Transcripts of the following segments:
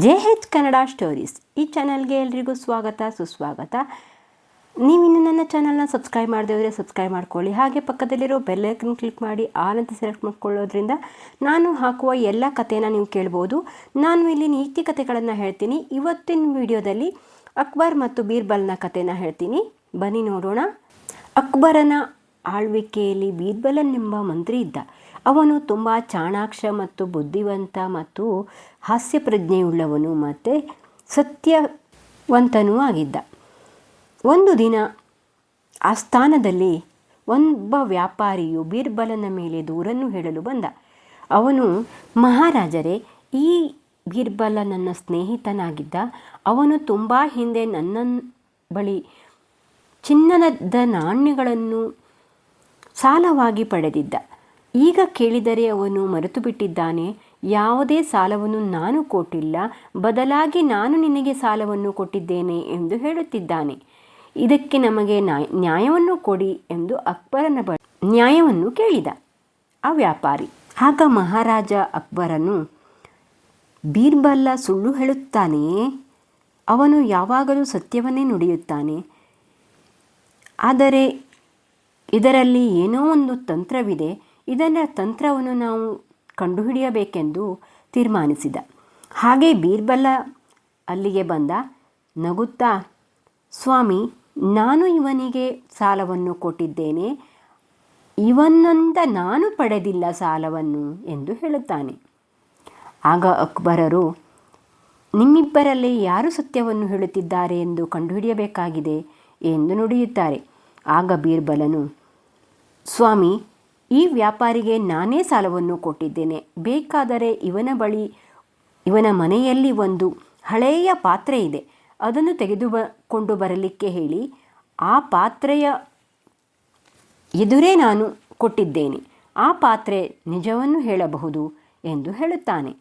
JH Kannada stories ಈ ಚಾನಲ್ಗೆ ಎಲ್ರಿಗೂ ಸ್ವಾಗತ ಸುಸ್ವಾಗತ. ನೀವಿನ್ನು ನನ್ನ ಚಾನಲ್ನ ಸಬ್ಸ್ಕ್ರೈಬ್ ಮಾಡದೇ ಇದ್ದರೆ ಸಬ್ಸ್ಕ್ರೈಬ್ ಮಾಡ್ಕೊಳ್ಳಿ. ಹಾಗೆ ಪಕ್ಕದಲ್ಲಿರೋ ಬೆಲ್ ಐಕನ್ ಕ್ಲಿಕ್ ಮಾಡಿ ಆಲ್ ಅಂತ ಸೆಲೆಕ್ಟ್ ಮಾಡ್ಕೊಳ್ಳೋದ್ರಿಂದ ನಾನು ಹಾಕುವ ಎಲ್ಲ ಕಥೆನ ನೀವು ಕೇಳ್ಬೋದು. ನಾನು ಇಲ್ಲಿ ನೀತಿ ಕಥೆಗಳನ್ನು ಹೇಳ್ತೀನಿ. ಇವತ್ತಿನ ವಿಡಿಯೋದಲ್ಲಿ ಅಕ್ಬರ್ ಮತ್ತು ಬೀರ್ಬಲ್ನ ಕಥೆನ ಹೇಳ್ತೀನಿ. ಬನ್ನಿ ನೋಡೋಣ. ಅಕ್ಬರನ ಆಳ್ವಿಕೆಯಲ್ಲಿ ಬೀರ್ಬಲನೆಂಬ ಮಂತ್ರಿ ಇದ್ದ. ಅವನು ತುಂಬ ಚಾಣಾಕ್ಷ ಮತ್ತು ಬುದ್ಧಿವಂತ ಮತ್ತು ಹಾಸ್ಯ ಪ್ರಜ್ಞೆಯುಳ್ಳವನು ಮತ್ತು ಸತ್ಯವಂತನೂ ಆಗಿದ್ದ. ಒಂದು ದಿನ ಆಸ್ಥಾನದಲ್ಲಿ ಒಬ್ಬ ವ್ಯಾಪಾರಿಯು ಬೀರ್ಬಲನ ಮೇಲೆ ದೂರನ್ನು ಹೇಳಲು ಬಂದ. ಅವನು, ಮಹಾರಾಜರೇ, ಈ ಬೀರ್ಬಲ ನನ್ನ ಸ್ನೇಹಿತನಾಗಿದ್ದ. ಅವನು ತುಂಬ ಹಿಂದೆ ನನ್ನ ಬಳಿ ಚಿನ್ನದ ನಾಣ್ಯಗಳನ್ನು ಸಾಲವಾಗಿ ಪಡೆದಿದ್ದ. ಈಗ ಕೇಳಿದರೆ ಅವನು ಮರೆತು ಬಿಟ್ಟಿದ್ದಾನೆ. ಯಾವುದೇ ಸಾಲವನ್ನು ನಾನು ಕೊಟ್ಟಿಲ್ಲ, ಬದಲಾಗಿ ನಾನು ನಿನಗೆ ಸಾಲವನ್ನು ಕೊಟ್ಟಿದ್ದೇನೆ ಎಂದು ಹೇಳುತ್ತಿದ್ದಾನೆ. ಇದಕ್ಕೆ ನಮಗೆ ನ್ಯಾಯವನ್ನು ಕೊಡಿ ಎಂದು ಅಕ್ಬರನ ಬಳಿ ನ್ಯಾಯವನ್ನು ಕೇಳಿದ ಆ ವ್ಯಾಪಾರಿ. ಆಗ ಮಹಾರಾಜ ಅಕ್ಬರನು, ಬೀರ್ಬಲ ಸುಳ್ಳು ಹೇಳುತ್ತಾನೆಯೇ? ಅವನು ಯಾವಾಗಲೂ ಸತ್ಯವನ್ನೇ ನುಡಿಯುತ್ತಾನೆ. ಆದರೆ ಇದರಲ್ಲಿ ಏನೋ ಒಂದು ತಂತ್ರವಿದೆ. ಇದರ ತಂತ್ರವನ್ನು ನಾವು ಕಂಡುಹಿಡಿಯಬೇಕೆಂದು ತೀರ್ಮಾನಿಸಿದ. ಹಾಗೆ ಬೀರ್ಬಲ ಅಲ್ಲಿಗೆ ಬಂದ. ನಗುತ್ತಾ, ಸ್ವಾಮಿ, ನಾನು ಇವನಿಗೆ ಸಾಲವನ್ನು ಕೊಟ್ಟಿದ್ದೇನೆ. ಇವನಿಂದ ನಾನು ಪಡೆದಿಲ್ಲ ಸಾಲವನ್ನು ಎಂದು ಹೇಳುತ್ತಾನೆ. ಆಗ ಅಕ್ಬರರು, ನಿಮ್ಮಿಬ್ಬರಲ್ಲಿ ಯಾರು ಸತ್ಯವನ್ನು ಹೇಳುತ್ತಿದ್ದಾರೆ ಎಂದು ಕಂಡುಹಿಡಿಯಬೇಕಾಗಿದೆ ಎಂದು ನುಡಿಯುತ್ತಾರೆ. ಆಗ ಬೀರ್ಬಲನು, ಸ್ವಾಮಿ, ಈ ವ್ಯಾಪಾರಿಗೆ ನಾನೇ ಸಾಲವನ್ನು ಕೊಟ್ಟಿದ್ದೇನೆ. ಬೇಕಾದರೆ ಇವನ ಮನೆಯಲ್ಲಿ ಒಂದು ಹಳೆಯ ಪಾತ್ರೆ ಇದೆ. ಅದನ್ನು ತೆಗೆದುಕೊಂಡು ಬರಲಿಕ್ಕೆ ಹೇಳಿ. ಆ ಪಾತ್ರೆಯ ಎದುರೇ ನಾನು ಕೊಟ್ಟಿದ್ದೇನೆ. ಆ ಪಾತ್ರೆ ನಿಜವನ್ನು ಹೇಳಬಹುದು ಎಂದು ಹೇಳುತ್ತಾನೆ.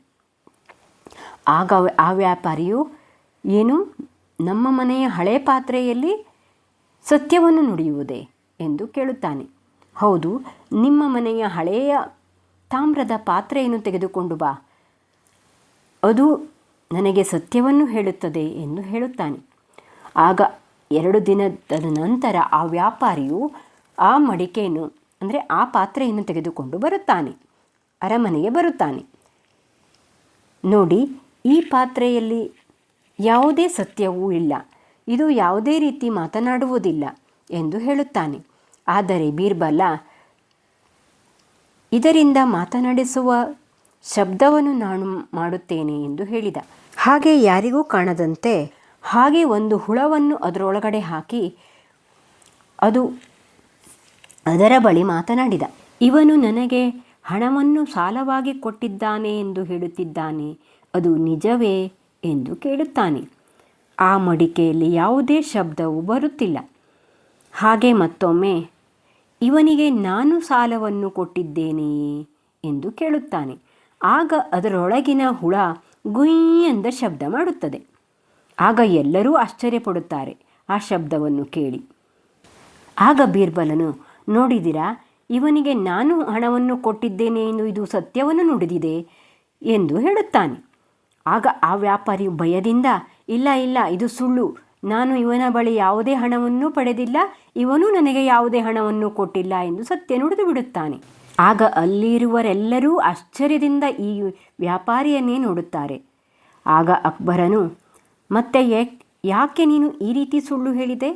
ಆಗ ಆ ವ್ಯಾಪಾರಿಯು, ಏನು, ನಮ್ಮ ಮನೆಯ ಹಳೆ ಪಾತ್ರೆಯಲ್ಲಿ ಸತ್ಯವನ್ನು ನುಡಿಯುವುದೇ ಎಂದು ಕೇಳುತ್ತಾನೆ. ಹೌದು, ನಿಮ್ಮ ಮನೆಯ ಹಳೆಯ ತಾಮ್ರದ ಪಾತ್ರೆಯನ್ನು ತೆಗೆದುಕೊಂಡು ಬಾ, ಅದು ನನಗೆ ಸತ್ಯವನ್ನು ಹೇಳುತ್ತದೆ ಎಂದು ಹೇಳುತ್ತಾನೆ. ಆಗ 2 ದಿನದ ನಂತರ ಆ ವ್ಯಾಪಾರಿಯು ಆ ಮಡಿಕೆಯನ್ನು ಅಂದರೆ ಆ ಪಾತ್ರೆಯನ್ನು ತೆಗೆದುಕೊಂಡು ಬರುತ್ತಾನೆ. ಅರಮನೆಗೆ ಬರುತ್ತಾನೆ. ನೋಡಿ, ಈ ಪಾತ್ರೆಯಲ್ಲಿ ಯಾವುದೇ ಸತ್ಯವೂ ಇಲ್ಲ. ಇದು ಯಾವುದೇ ರೀತಿ ಮಾತನಾಡುವುದಿಲ್ಲ ಎಂದು ಹೇಳುತ್ತಾನೆ. ಆದರೆ ಬೀರ್ಬಲ, ಇದರಿಂದ ಮಾತನಾಡಿಸುವ ಶಬ್ದವನ್ನು ನಾನು ಮಾಡುತ್ತೇನೆ ಎಂದು ಹೇಳಿದ. ಹಾಗೆ ಯಾರಿಗೂ ಕಾಣದಂತೆ ಹಾಗೆ ಒಂದು ಹುಳವನ್ನು ಅದರೊಳಗಡೆ ಹಾಕಿ ಅದು ಅದರ ಬಳಿ ಮಾತನಾಡಿದ. ಇವನು ನನಗೆ ಹಣವನ್ನು ಸಾಲವಾಗಿ ಕೊಟ್ಟಿದ್ದಾನೆ ಎಂದು ಹೇಳುತ್ತಿದ್ದಾನೆ. ಅದು ನಿಜವೇ ಎಂದು ಕೇಳುತ್ತಾನೆ. ಆ ಮಡಿಕೆಯಲ್ಲಿ ಯಾವುದೇ ಶಬ್ದವೂ ಬರುತ್ತಿಲ್ಲ. ಹಾಗೆ ಮತ್ತೊಮ್ಮೆ, ಇವನಿಗೆ ನಾನು ಸಾಲವನ್ನು ಕೊಟ್ಟಿದ್ದೇನೆಯೇ ಎಂದು ಕೇಳುತ್ತಾನೆ. ಆಗ ಅದರೊಳಗಿನ ಹುಳ ಗುಯ್ ಎಂದ ಶಬ್ದ ಮಾಡುತ್ತದೆ. ಆಗ ಎಲ್ಲರೂ ಆಶ್ಚರ್ಯಪಡುತ್ತಾರೆ ಆ ಶಬ್ದವನ್ನು ಕೇಳಿ. ಆಗ ಬೀರ್ಬಲನು, ನೋಡಿದಿರಾ, ಇವನಿಗೆ ನಾನು ಹಣವನ್ನು ಕೊಟ್ಟಿದ್ದೇನೆ ಎಂದು ಇದು ಸತ್ಯವನ್ನು ನುಡಿದಿದೆ ಎಂದು ಹೇಳುತ್ತಾನೆ. ಆಗ ಆ ವ್ಯಾಪಾರಿಯು ಭಯದಿಂದ, ಇಲ್ಲ ಇಲ್ಲ, ಇದು ಸುಳ್ಳು. ನಾನು ಇವನ ಬಳಿ ಯಾವುದೇ ಹಣವನ್ನು ಪಡೆದಿಲ್ಲ. ಇವನು ನನಗೆ ಯಾವುದೇ ಹಣವನ್ನು ಕೊಟ್ಟಿಲ್ಲ ಎಂದು ಸತ್ಯ ನುಡಿದು ಬಿಡುತ್ತಾನೆ. ಆಗ ಅಲ್ಲಿರುವರೆಲ್ಲರೂ ಆಶ್ಚರ್ಯದಿಂದ ಈ ವ್ಯಾಪಾರಿಯನ್ನೇ ನೋಡುತ್ತಾರೆ. ಆಗ ಅಕ್ಬರನು, ಮತ್ತೆ ಯಾಕೆ ನೀನು ಈ ರೀತಿ ಸುಳ್ಳು ಹೇಳಿದೆ?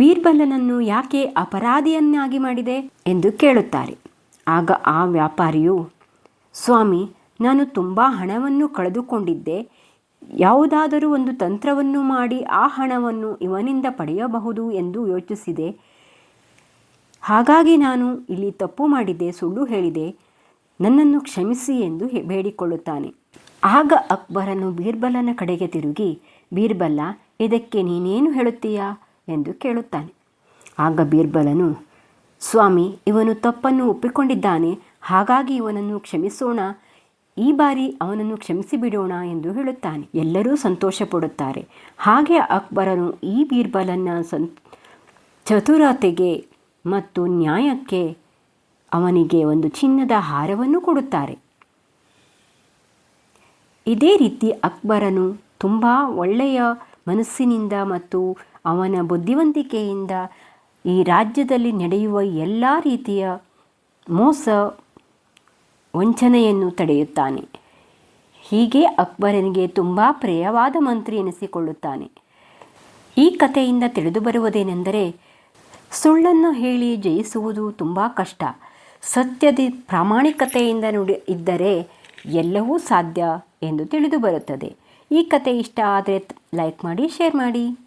ಬೀರ್ಬಲನನ್ನು ಯಾಕೆ ಅಪರಾಧಿಯನ್ನಾಗಿ ಮಾಡಿದೆ ಎಂದು ಕೇಳುತ್ತಾರೆ. ಆಗ ಆ ವ್ಯಾಪಾರಿಯು, ಸ್ವಾಮಿ, ನಾನು ತುಂಬ ಹಣವನ್ನು ಕಳೆದುಕೊಂಡಿದ್ದೆ. ಯಾವುದಾದರೂ ಒಂದು ತಂತ್ರವನ್ನು ಮಾಡಿ ಆ ಹಣವನ್ನು ಇವನಿಂದ ಪಡೆಯಬಹುದು ಎಂದು ಯೋಚಿಸಿದೆ. ಹಾಗಾಗಿ ನಾನು ಇಲ್ಲಿ ತಪ್ಪು ಮಾಡಿದ್ದೆ, ಸುಳ್ಳು ಹೇಳಿದೆ. ನನ್ನನ್ನು ಕ್ಷಮಿಸಿ ಎಂದು ಬೇಡಿಕೊಳ್ಳುತ್ತಾನೆ. ಆಗ ಅಕ್ಬರನು ಬೀರ್ಬಲನ ಕಡೆಗೆ ತಿರುಗಿ, ಬೀರ್ಬಲ, ಇದಕ್ಕೆ ನೀನೇನು ಹೇಳುತ್ತೀಯಾ ಎಂದು ಕೇಳುತ್ತಾನೆ. ಆಗ ಬೀರ್ಬಲನು, ಸ್ವಾಮಿ, ಇವನು ತಪ್ಪನ್ನು ಒಪ್ಪಿಕೊಂಡಿದ್ದಾನೆ. ಹಾಗಾಗಿ ಇವನನ್ನು ಕ್ಷಮಿಸೋಣ. ಈ ಬಾರಿ ಅವನನ್ನು ಕ್ಷಮಿಸಿಬಿಡೋಣ ಎಂದು ಹೇಳುತ್ತಾನೆ. ಎಲ್ಲರೂ ಸಂತೋಷ ಪಡುತ್ತಾರೆ. ಹಾಗೆ ಅಕ್ಬರನು ಈ ಬೀರ್ಬಲನ ಚತುರತೆಗೆ ಮತ್ತು ನ್ಯಾಯಕ್ಕೆ ಅವನಿಗೆ ಒಂದು ಚಿನ್ನದ ಹಾರವನ್ನು ಕೊಡುತ್ತಾರೆ. ಇದೇ ರೀತಿ ಅಕ್ಬರನು ತುಂಬ ಒಳ್ಳೆಯ ಮನಸ್ಸಿನಿಂದ ಮತ್ತು ಅವನ ಬುದ್ಧಿವಂತಿಕೆಯಿಂದ ಈ ರಾಜ್ಯದಲ್ಲಿ ನಡೆಯುವ ಎಲ್ಲ ರೀತಿಯ ಮೋಸ ವಂಚನೆಯನ್ನು ತಡೆಯುತ್ತಾನೆ. ಹೀಗೆ ಅಕ್ಬರನಿಗೆ ತುಂಬ ಪ್ರಿಯವಾದ ಮಂತ್ರಿ ಎನಿಸಿಕೊಳ್ಳುತ್ತಾನೆ. ಈ ಕಥೆಯಿಂದ ತಿಳಿದು ಬರುವುದೇನೆಂದರೆ, ಸುಳ್ಳನ್ನು ಹೇಳಿ ಜಯಿಸುವುದು ತುಂಬ ಕಷ್ಟ. ಸತ್ಯದ ಪ್ರಾಮಾಣಿಕತೆಯಿಂದ ಇದ್ದರೆ ಎಲ್ಲವೂ ಸಾಧ್ಯ ಎಂದು ತಿಳಿದು ಬರುತ್ತದೆ. ಈ ಕತೆ ಇಷ್ಟ ಆದರೆ ಲೈಕ್ ಮಾಡಿ, ಶೇರ್ ಮಾಡಿ.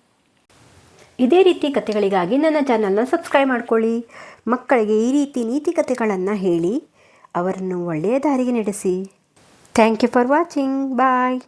ಇದೇ ರೀತಿ ಕಥೆಗಳಿಗಾಗಿ ನನ್ನ ಚಾನಲ್ನ ಸಬ್ಸ್ಕ್ರೈಬ್ ಮಾಡ್ಕೊಳ್ಳಿ. ಮಕ್ಕಳಿಗೆ ಈ ರೀತಿ ನೀತಿ ಕಥೆಗಳನ್ನು ಹೇಳಿ ಅವರನ್ನು ಒಳ್ಳೆಯ ದಾರಿಗೆ ನಡೆಸಿ. Thank you for watching. Bye.